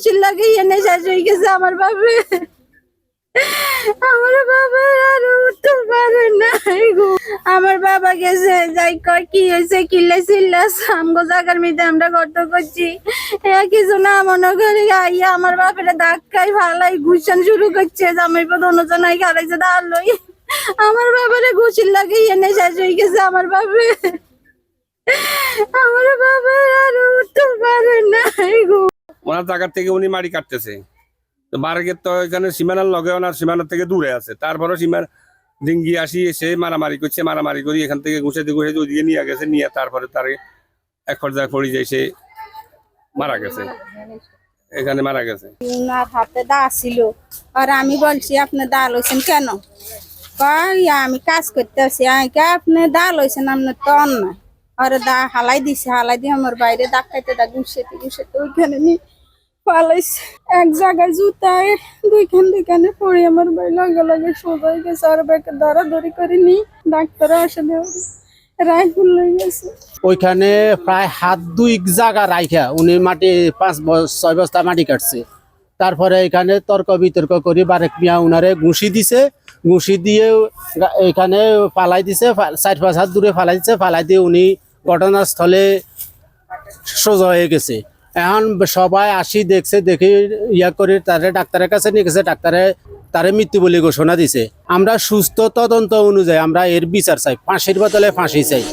ঘুষির লাগে এনে শেষ হয়ে গেছে আমার বাপে। আমার বাবা আর উঠতে পারে নাই গো। আমার বাবা গেছে যাই কয় কি হয়েছে কিল্লে চিল্লাস আমগো জায়গার মধ্যে আমরা গর্ত করছি কিছু না মনে করি আইয়া আমার বাপের ধাক্কাই ফালাই ঘুষান শুরু করছে জামাই পদ অনুজনাই খারাইছে দাঁড় লই আমার বাবারে ঘুষির লাগে এনে শেষ হয়ে গেছে আমার বাপে। আমার বাবা আর উঠতে পারে নাই গো। ওনার জায়গা থেকে উনি মাটি কাটতেছে, তো বারেকের তো এখানে সীমানার লগে ওনার সীমানার থেকে দূরে আছে, তারপরে সীমার ডিঙ্গি আসি এসে মারামারি করছে, মারামারি করি এখান থেকে ঘুষে ওইদিকে নিয়ে গেছে, নিয়ে তারপরে তার এক পর্যায়ে পড়ে যায় সে মারা গেছে, এখানে মারা গেছে। উনার হাতে দা ছিল আর আমি বলছি আপনি দা লইছেন কেন? আমি কাজ করতে আসি আপনি দা লইছেন আপনার তো অন্যায়। আর দা হালাই দিছে, হালাই দিয়ে আমার বাইরে দাগ খাইতে দা ঘুষেতে ওইখানে নিয়ে পালাইছে। এক জায়গায় জুতায় দুইখানে পড়ে আমার ভাই লগে লগে সোজা হয়ে গেছে। আর ব্যাকে ধরাধরি করে নি ডাক্তার আসলে রাইফুল হয়ে গেছে। ওইখানে প্রায় হাত 2 জায়গা রাইখা উনি মাটি 5-6 বস্তা মাটি কাটছে। তারপরে এখানে তর্ক বিতর্ক করে বারেক মিয়া উনারে ঘুষি দিছে, ঘুষি দিয়ে এখানে ফালাই দিছে, 4-5 হাত দূরে ফালাই দিছে, ফালাই দিয়ে উনি ঘটনাস্থলে সোজা হয়ে গেছে। এখন সবাই আসি দেখছে, দেখে ইয়া করে তারে ডাক্তারের কাছে নিয়ে গেছে, ডাক্তারে তারে মৃত্যু বলে ঘোষণা দিছে। আমরা সুস্থ তদন্ত অনুযায়ী আমরা এর বিচার চাই, ফাঁসির বদলে ফাঁসি চাই।